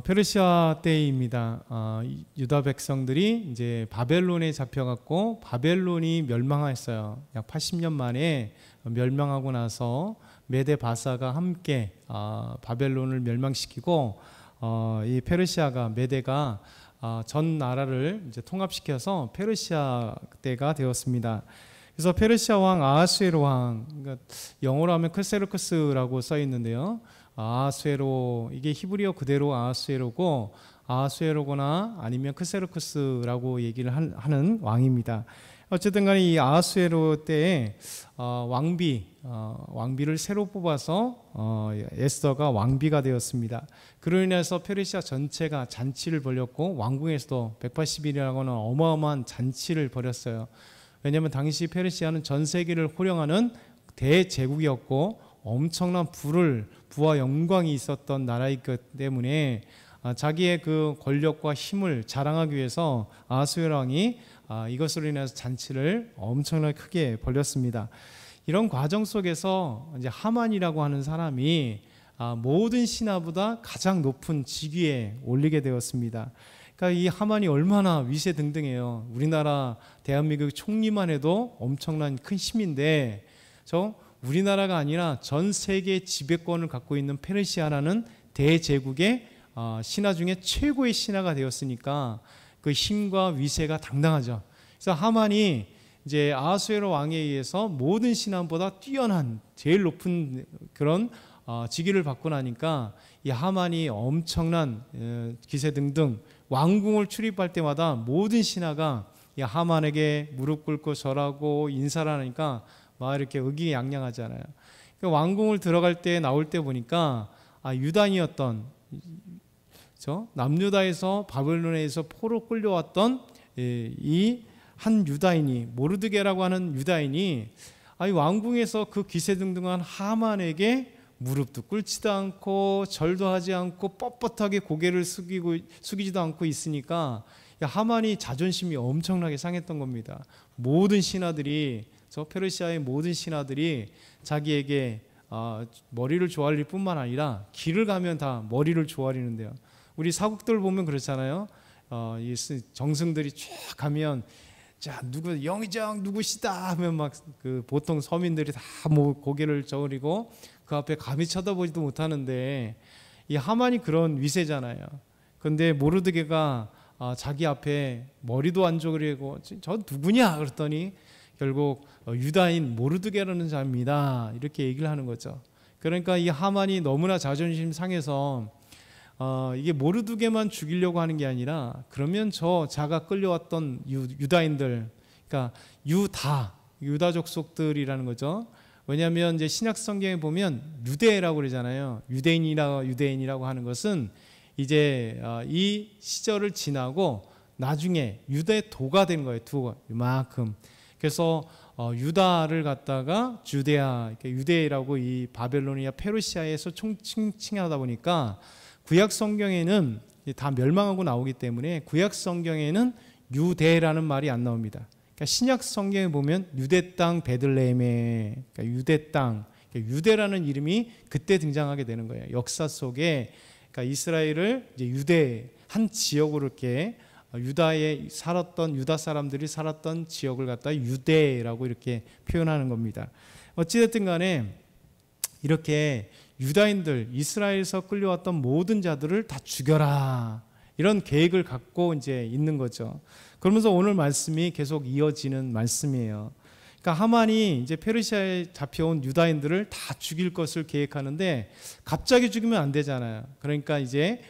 페르시아 때입니다. 유다 백성들이 이제 바벨론에 잡혀갔고 바벨론이 멸망했어요. 약 80년 만에 멸망하고 나서 메데 바사가 함께 바벨론을 멸망시키고 이 페르시아가 메데가 전 나라를 이제 통합시켜서 페르시아 때가 되었습니다. 그래서 페르시아 왕 아하수에로 왕, 그러니까 영어로 하면 크세르크스라고 써 있는데요. 아하수에로, 이게 히브리어 그대로 아하수에로고 아하수에로거나 아니면 크세르크스라고 얘기를 하는 왕입니다. 어쨌든 간에 이 아하수에로 때에 왕비를 새로 뽑아서 에스더가 왕비가 되었습니다. 그로 인해서 페르시아 전체가 잔치를 벌였고 왕궁에서도 180일이라고는 어마어마한 잔치를 벌였어요. 왜냐하면 당시 페르시아는 전 세계를 호령하는 대제국이었고 엄청난 부와 영광이 있었던 나라이기 때문에 자기의 그 권력과 힘을 자랑하기 위해서 아하수에로 왕이 이것으로 인해서 잔치를 엄청나게 크게 벌였습니다. 이런 과정 속에서 이제 하만이라고 하는 사람이 모든 신하보다 가장 높은 직위에 올리게 되었습니다. 그러니까 이 하만이 얼마나 위세등등해요. 우리나라 대한민국 총리만 해도 엄청난 큰 힘인데 우리나라가 아니라 전 세계 지배권을 갖고 있는 페르시아라는 대제국의 신하 중에 최고의 신하가 되었으니까 그 힘과 위세가 당당하죠. 그래서 하만이 이제 아하수에로 왕에 의해서 모든 신하보다 뛰어난 제일 높은 그런 직위를 받고 나니까 이 하만이 엄청난 기세등등 왕궁을 출입할 때마다 모든 신하가 이 하만에게 무릎 꿇고 절하고 인사를 하니까 막 이렇게 의기양양하잖아요. 그러니까 왕궁을 들어갈 때 나올 때 보니까 유단이었던 남유다에서 바벨론에서 포로 끌려왔던 이 한 유다인이 모르드게라고 하는 유다인이 왕궁에서 그 기세등등한 하만에게 무릎도 꿇지도 않고 절도 하지 않고 뻣뻣하게 고개를 숙이지도 않고 있으니까 하만이 자존심이 엄청나게 상했던 겁니다. 모든 신하들이 페르시아의 모든 신하들이 자기에게 머리를 조아릴 뿐만 아니라 길을 가면 다 머리를 조아리는데요. 우리 사국들 보면 그렇잖아요. 이 정승들이 쫙 가면 자 누구 영의정 누구시다 하면 막 그 보통 서민들이 다 고개를 저으리고 그 앞에 감히 쳐다보지도 못하는데 이 하만이 그런 위세잖아요. 그런데 모르드게가 자기 앞에 머리도 안 조아리고 저 누구냐 그랬더니 결국 유다인 모르드게라는 자입니다. 이렇게 얘기를 하는 거죠. 그러니까 이 하만이 너무나 자존심 상해서 이게 모르드게만 죽이려고 하는 게 아니라 그러면 자가 끌려왔던 유다인들, 그러니까 유다족 속들이라는 거죠. 왜냐하면 이제 신약 성경에 보면 유대라고 그러잖아요. 유대인이라고 하는 것은 이제 이 시절을 지나고 나중에 유대도가 된 거예요. 이만큼. 그래서 유다를 갖다가 주데아, 유대라고 이 바벨론이나 페르시아에서 칭칭하다 보니까 구약 성경에는 다 멸망하고 나오기 때문에 구약 성경에는 유대라는 말이 안 나옵니다. 그러니까 신약 성경에 보면 유대 땅 베들레헴에, 그러니까 유대 땅, 그러니까 유대라는 이름이 그때 등장하게 되는 거예요. 역사 속에 그러니까 이스라엘을 이제 유대 한 지역으로 이렇게 유다에 살았던 유다 사람들이 살았던 지역을 갖다 유대라고 이렇게 표현하는 겁니다. 어찌됐든 간에 이렇게 유다인들 이스라엘에서 끌려왔던 모든 자들을 다 죽여라 이런 계획을 갖고 이제 있는 거죠. 그러면서 오늘 말씀이 계속 이어지는 말씀이에요. 그러니까 하만이 이제 페르시아에 잡혀온 유다인들을 다 죽일 것을 계획하는데 갑자기 죽이면 안 되잖아요. 그러니까 이제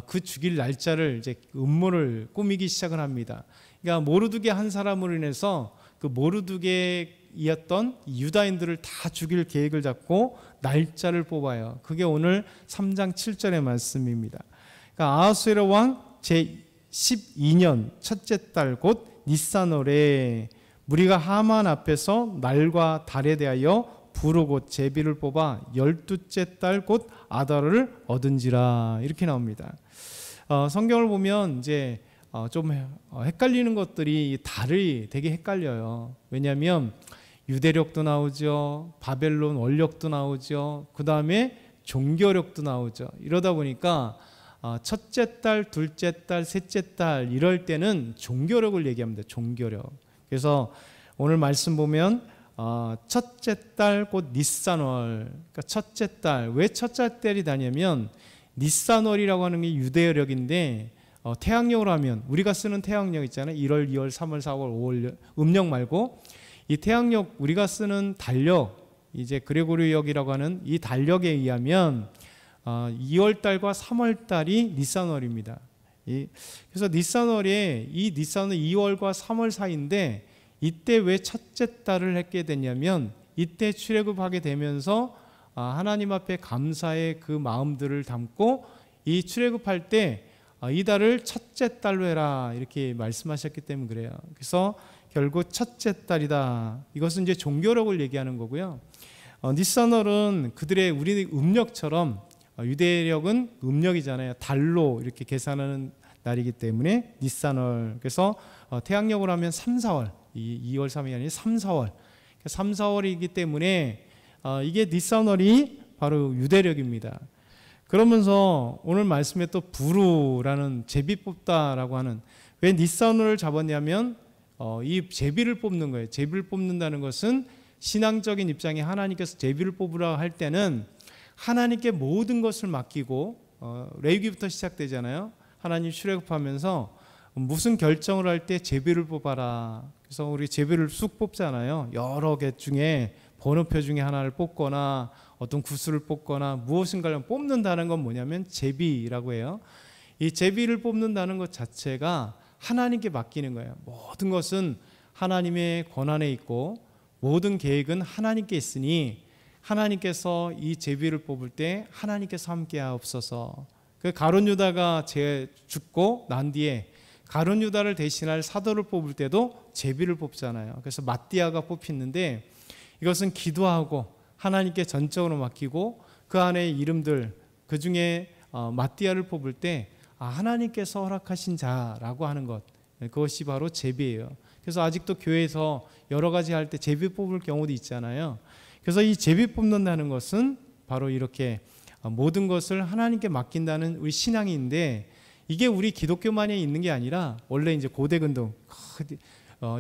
그 죽일 날짜를 이제 음모를 꾸미기 시작을 합니다. 그러니까 모르드게 한 사람으로 인해서 그 모르드게이었던 유다인들을 다 죽일 계획을 잡고 날짜를 뽑아요. 그게 오늘 3장 7절의 말씀입니다. 그러니까 아하수에로 왕 제12년 첫째 달 곧 니산월에 무리가 하만 앞에서 날과 달에 대하여 부르고 제비를 뽑아 12째 달 곧 아달을 얻은지라 이렇게 나옵니다. 성경을 보면 이제 좀 헷갈리는 것들이 달이 되게 헷갈려요. 왜냐하면 유대력도 나오죠, 바벨론 원력도 나오죠, 그 다음에 종교력도 나오죠. 이러다 보니까 첫째 달, 둘째 달, 셋째 달 이럴 때는 종교력을 얘기합니다. 종교력. 그래서 오늘 말씀 보면 첫째 달 곧 니산월. 그러니까 첫째 달. 왜 첫째 달이 다냐면 니산월이라고 하는 게 유대력인데 태양력으로 하면 우리가 쓰는 태양력 있잖아요. 1월, 2월, 3월, 4월, 5월 음력 말고 이 태양력 우리가 쓰는 달력 이제 그레고리역이라고 하는 이 달력에 의하면 2월 달과 3월 달이 니산월입니다. 그래서 니산월에 이 니산월 2월과 3월 사이인데 이때 왜 첫째 달을 했게 됐냐면 이때 출애굽하게 되면서 하나님 앞에 감사의 그 마음들을 담고 이 출애굽할 때 이 달을 첫째 달로 해라 이렇게 말씀하셨기 때문에 그래요. 그래서 결국 첫째 달이다. 이것은 이제 종교력을 얘기하는 거고요. 니산월은 그들의 우리 음력처럼 유대력은 음력이잖아요. 달로 이렇게 계산하는 날이기 때문에 니산월. 그래서 태양력으로 하면 3, 4월. 2월, 3월이 아니라 3, 4월. 3, 4월이기 때문에 이게 니산월이 바로 유대력입니다. 그러면서 오늘 말씀에 또 부루라는 제비 뽑다라고 하는 왜 니산월을 잡았냐면 이 제비를 뽑는 거예요. 제비를 뽑는다는 것은 신앙적인 입장에 하나님께서 제비를 뽑으라 할 때는 하나님께 모든 것을 맡기고 레위기부터 시작되잖아요. 하나님 출애굽하면서 무슨 결정을 할 때 제비를 뽑아라. 그래서 우리 제비를 쑥 뽑잖아요. 여러 개 중에 번호표 중에 하나를 뽑거나 어떤 구슬을 뽑거나 무엇인가를 뽑는다는 건 뭐냐면 제비라고 해요. 이 제비를 뽑는다는 것 자체가 하나님께 맡기는 거예요. 모든 것은 하나님의 권한에 있고 모든 계획은 하나님께 있으니 하나님께서 이 제비를 뽑을 때 하나님께서 함께 하옵소서. 그 가룟 유다가 죽고 난 뒤에 가룟 유다를 대신할 사도를 뽑을 때도 제비를 뽑잖아요. 그래서 마띠아가 뽑히는데 이것은 기도하고 하나님께 전적으로 맡기고 그 안에 이름들 그 중에 마띠아를 뽑을 때 하나님께서 허락하신 자라고 하는 것, 그것이 바로 제비예요. 그래서 아직도 교회에서 여러 가지 할 때 제비 뽑을 경우도 있잖아요. 그래서 이 제비 뽑는다는 것은 바로 이렇게 모든 것을 하나님께 맡긴다는 우리 신앙인데 이게 우리 기독교만에 있는 게 아니라 원래 이제 고대 근동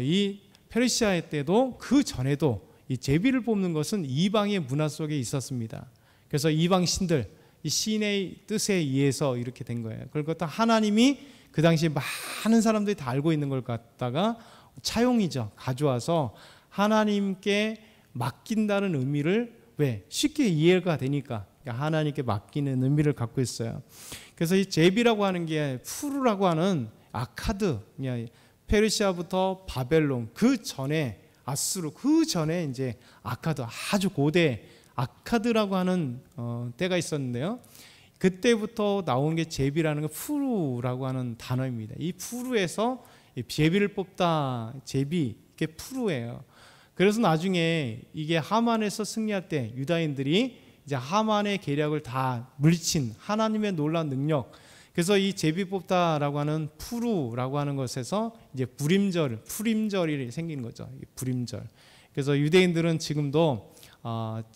이 페르시아 때도 그 전에도 이 제비를 뽑는 것은 이방의 문화 속에 있었습니다. 그래서 이방 신들 이 신의 뜻에 의해서 이렇게 된 거예요. 그것도 하나님이 그 당시에 많은 사람들이 다 알고 있는 걸 갖다가 차용이죠. 가져와서 하나님께 맡긴다는 의미를 왜? 쉽게 이해가 되니까 하나님께 맡기는 의미를 갖고 있어요. 그래서 이 제비라고 하는 게 푸르라고 하는 아카드, 페르시아부터 바벨론 그 전에 아수르 그 전에 이제 아카드 아주 고대 아카드라고 하는 때가 있었는데요. 그때부터 나온 게 제비라는 게 푸르라고 하는 단어입니다. 이 푸르에서 제비를 뽑다 제비 이게 푸르예요. 그래서 나중에 이게 하만에서 승리할 때 유다인들이 이제 하만의 계략을 다 물리친 하나님의 놀라운 능력. 그래서 이 제비 뽑다라고 하는 푸르라고 하는 것에서 이제 푸림절이 생기는 거죠. 푸림절. 그래서 유대인들은 지금도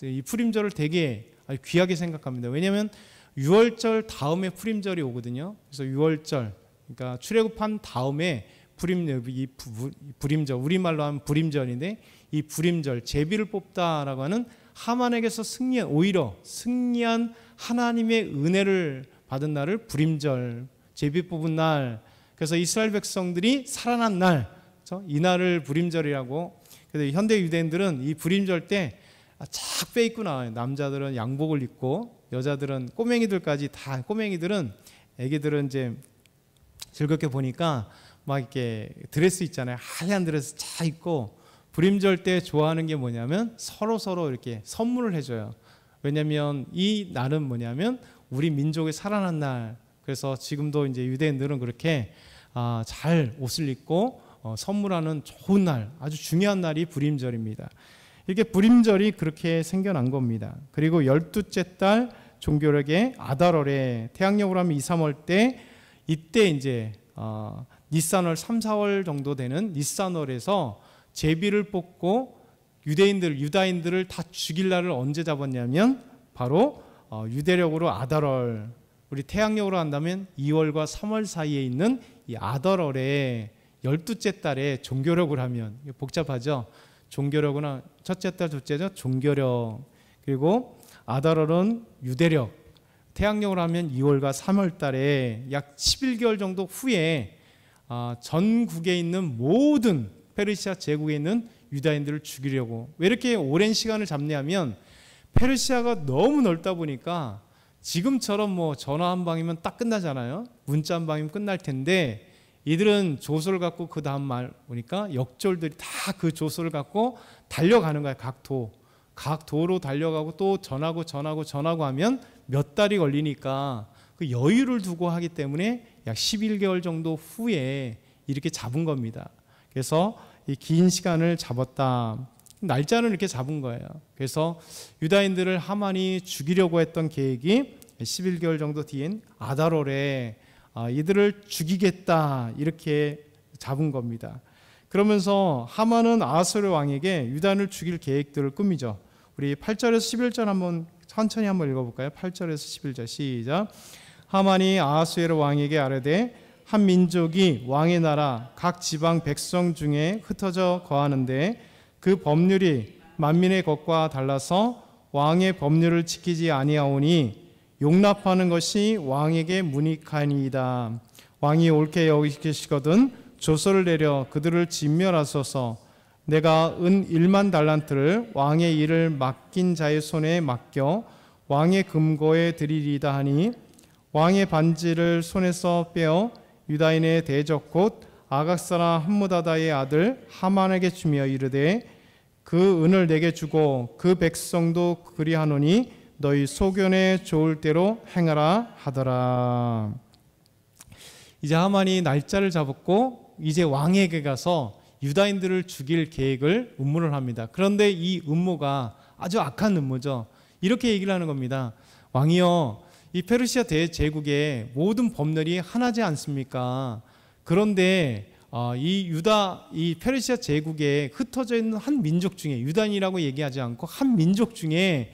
이 푸림절을 되게 귀하게 생각합니다. 왜냐하면 6월절 다음에 푸림절이 오거든요. 그래서 6월절, 그러니까 출애굽한 다음에 부림절, 우리말로 하면 부림절인데 이 부림절, 제비를 뽑다라고 하는 하만에게서 오히려 승리한 하나님의 은혜를 받은 날을 부림절, 제비 뽑은 날. 그래서 이스라엘 백성들이 살아난 날, 그렇죠? 이 날을 부림절이라고. 그래서 현대 유대인들은 이 부림절 때 착 빼입고 나와요. 남자들은 양복을 입고 여자들은 꼬맹이들까지 다 꼬맹이들은 애기들은 이제 즐겁게 보니까 막 이렇게 드레스 있잖아요. 하얀 드레스 쫙 입고 부림절 때 좋아하는 게 뭐냐면 서로 이렇게 선물을 해줘요. 왜냐하면 이 날은 뭐냐면 우리 민족의 살아난 날. 그래서 지금도 이제 유대인들은 그렇게 잘 옷을 입고 선물하는 좋은 날, 아주 중요한 날이 부림절입니다. 이렇게 부림절이 그렇게 생겨난 겁니다. 그리고 12째 달 종교력의 아달월에 태양력으로 하면 2, 3월 때 이때 이제 니산월 3, 4월 정도 되는 니산월에서 제비를 뽑고 유다인들을 다 죽일 날을 언제 잡았냐면 바로 유대력으로 아달월. 우리 태양력으로 한다면 2월과 3월 사이에 있는 이 아달월에 12째 달에 종교력을 하면, 복잡하죠. 종교력은 첫째 달, 둘째죠. 종교력. 그리고 아달월은 유대력. 태양력으로 하면 2월과 3월 달에 약 11개월 정도 후에 전국에 있는 모든 페르시아 제국에 있는 유다인들을 죽이려고. 왜 이렇게 오랜 시간을 잡냐면 페르시아가 너무 넓다 보니까 지금처럼 뭐 전화 한 방이면 딱 끝나잖아요. 문자 한 방이면 끝날 텐데 이들은 조소를 갖고 그 다음 말 보니까 역졸들이 다 그 조소를 갖고 달려가는 거야. 각 도로 달려가고 또 전하고 하면 몇 달이 걸리니까 그 여유를 두고 하기 때문에 약 11개월 정도 후에 이렇게 잡은 겁니다. 그래서 이 긴 시간을 잡았다. 날짜는 이렇게 잡은 거예요. 그래서 유다인들을 하만이 죽이려고 했던 계획이 11개월 정도 뒤인 아달월에 이들을 죽이겠다 이렇게 잡은 겁니다. 그러면서 하만은 아하스웨로 왕에게 유다인을 죽일 계획들을 꾸미죠. 우리 8절에서 11절 한번 천천히 한번 읽어볼까요? 8절에서 11절 시작. 하만이 아하스웨로 왕에게 아뢰되 한 민족이 왕의 나라 각 지방 백성 중에 흩어져 거하는데 그 법률이 만민의 것과 달라서 왕의 법률을 지키지 아니하오니 용납하는 것이 왕에게 무익하니이다. 왕이 옳게 여기시거든 조서를 내려 그들을 진멸하소서. 내가 은 1만 달란트를 왕의 일을 맡긴 자의 손에 맡겨 왕의 금고에 드리리다 하니 왕의 반지를 손에서 빼어 유다인의 대적 곧 아각 사람 함무다다의 아들 하만에게 주며 이르되 그 은을 내게 주고 그 백성도 그리하노니 너희 소견에 좋을 대로 행하라 하더라. 이제 하만이 날짜를 잡았고 이제 왕에게 가서 유다인들을 죽일 계획을 음모를 합니다. 그런데 이 음모가 아주 악한 음모죠. 이렇게 얘기를 하는 겁니다. 왕이여, 이 페르시아 대제국의 모든 법률이 하나지 않습니까? 그런데 이 페르시아 제국에 흩어져 있는 한 민족 중에, 유다인이라고 얘기하지 않고 한 민족 중에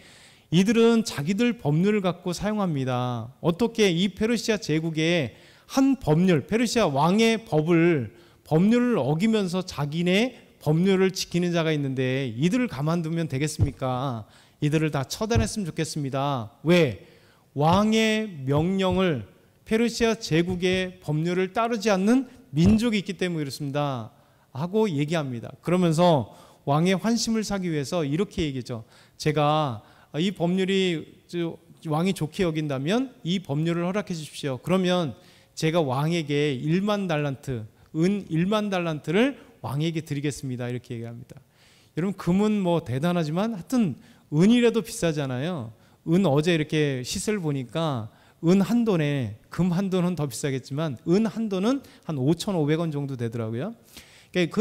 이들은 자기들 법률을 갖고 사용합니다. 어떻게 이 페르시아 제국의 한 법률, 페르시아 왕의 법률을 어기면서 자기네 법률을 지키는 자가 있는데 이들을 가만두면 되겠습니까? 이들을 다 처단했으면 좋겠습니다. 왜? 왕의 명령을, 페르시아 제국의 법률을 따르지 않는 민족이 있기 때문에 그렇습니다 하고 얘기합니다. 그러면서 왕의 환심을 사기 위해서 이렇게 얘기죠. 제가 이 법률이 왕이 좋게 여긴다면 이 법률을 허락해 주십시오. 그러면 제가 왕에게 1만 달란트, 은 1만 달란트를 왕에게 드리겠습니다. 이렇게 얘기합니다. 여러분, 금은 뭐 대단하지만 하여튼 은이라도 비싸잖아요. 은 어제 이렇게 시세를 보니까 은 한 돈에, 금 한 돈은 더 비싸겠지만 은 한 돈은 한 5,500원 정도 되더라고요. 그러니까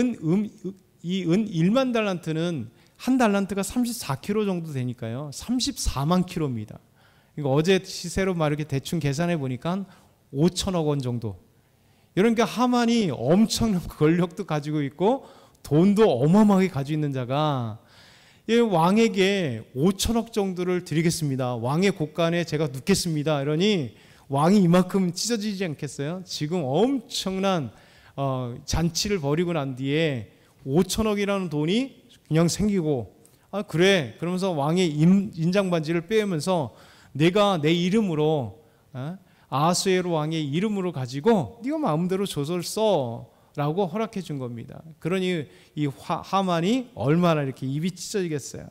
이 은 1만 달란트는 한 달란트가 34kg 정도 되니까요. 34만 kg입니다. 그러니까 어제 시세로 막 이렇게 대충 계산해 보니까 한 5천억 원 정도. 그러니까 하만이 엄청난 권력도 가지고 있고 돈도 어마어마하게 가지고 있는 자가 왕에게 5천억 정도를 드리겠습니다. 왕의 곳간에 제가 눕겠습니다. 이러니 왕이 이만큼 찢어지지 않겠어요? 지금 엄청난 잔치를 벌이고 난 뒤에 5천억이라는 돈이 그냥 생기고, 그래, 그러면서 왕의 인장반지를 빼면서 내가 내 이름으로, 아하스웨로 왕의 이름으로 가지고 네가 마음대로 조서를 써 라고 허락해 준 겁니다. 그러니 이 하만이 얼마나 이렇게 입이 찢어지겠어요.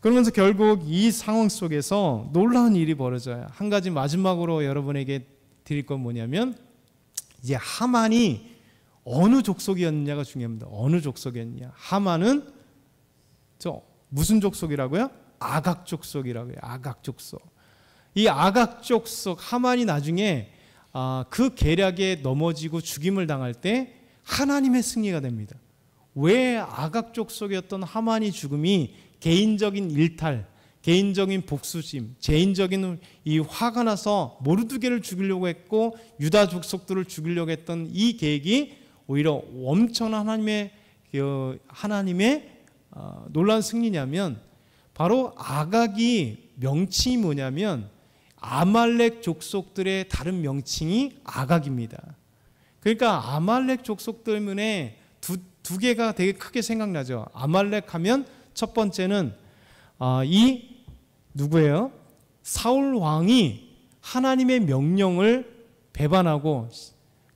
그러면서 결국 이 상황 속에서 놀라운 일이 벌어져요. 한 가지 마지막으로 여러분에게 드릴 건 뭐냐면, 이제 하만이 어느 족속이었느냐가 중요합니다. 어느 족속이었느냐. 하만은 무슨 족속이라고요? 아각 족속이라고요. 아각 족속. 이 아각 족속 하만이 나중에 그 계략에 넘어지고 죽임을 당할 때 하나님의 승리가 됩니다. 왜 아각 족속이었던 하만이 죽음이 개인적인 일탈, 개인적인 복수심, 개인적인 이 화가 나서 모르드게를 죽이려고 했고 유다 족속들을 죽이려고 했던 이 계획이 오히려 엄청난 하나님의 놀라운 승리냐면, 바로 아각이 명칭이 뭐냐면 아말렉 족속들의 다른 명칭이 아각입니다. 그러니까 아말렉 족속 때문에 두 개가 되게 크게 생각나죠. 아말렉 하면 첫 번째는 이 누구예요? 사울 왕이 하나님의 명령을 배반하고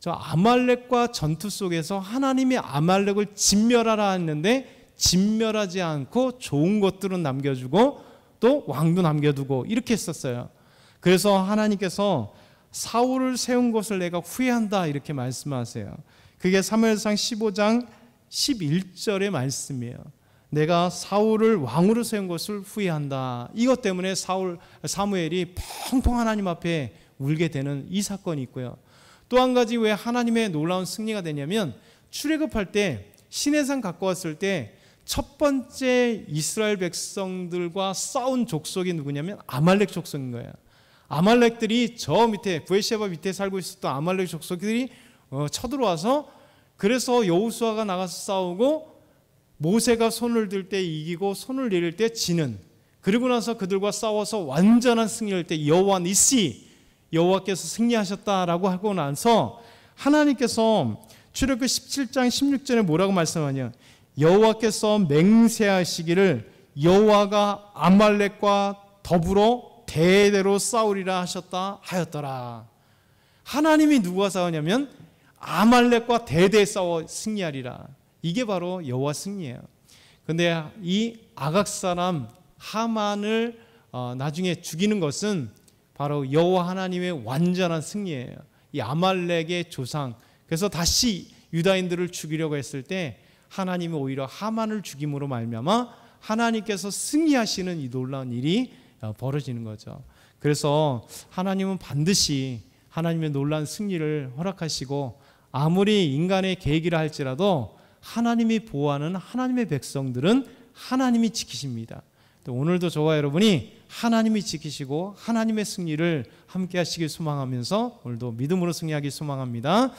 저 아말렉과 전투 속에서 하나님이 아말렉을 진멸하라 했는데 진멸하지 않고 좋은 것들은 남겨주고 또 왕도 남겨두고 이렇게 했었어요. 그래서 하나님께서 사울을 세운 것을 내가 후회한다 이렇게 말씀하세요. 그게 사무엘상 15장 11절의 말씀이에요. 내가 사울을 왕으로 세운 것을 후회한다. 이것 때문에 사무엘이 펑펑 하나님 앞에 울게 되는 이 사건이 있고요. 또 한 가지 왜 하나님의 놀라운 승리가 되냐면 출애굽할 때 시내산 갖고 왔을 때 첫 번째 이스라엘 백성들과 싸운 족속이 누구냐면 아말렉 족속인 거예요. 아말렉들이 저 밑에 브에시바 밑에 살고 있었던 아말렉 족속들이 쳐들어와서 그래서 여호수아가 나가서 싸우고 모세가 손을 들 때 이기고 손을 내릴 때 지는, 그리고 나서 그들과 싸워서 완전한 승리할 때 여호와 니시, 여호와께서 승리하셨다라고 하고 나서 하나님께서 출애굽 17장 16절에 뭐라고 말씀하냐, 여호와께서 맹세하시기를 여호와가 아말렉과 더불어 대대로 싸우리라 하셨다 하였더라. 하나님이 누구와 싸우냐면 아말렉과 대대 싸워 승리하리라. 이게 바로 여호와 승리예요. 근데 이 아각 사람 하만을 나중에 죽이는 것은 바로 여호와 하나님의 완전한 승리예요. 이 아말렉의 조상, 그래서 다시 유다인들을 죽이려고 했을 때 하나님이 오히려 하만을 죽임으로 말미암아 하나님께서 승리하시는 이 놀라운 일이 벌어지는 거죠. 그래서 하나님은 반드시 하나님의 놀라운 승리를 허락하시고 아무리 인간의 계획이라 할지라도 하나님이 보호하는 하나님의 백성들은 하나님이 지키십니다. 오늘도 저와 여러분이 하나님이 지키시고 하나님의 승리를 함께 하시길 소망하면서 오늘도 믿음으로 승리하길 소망합니다.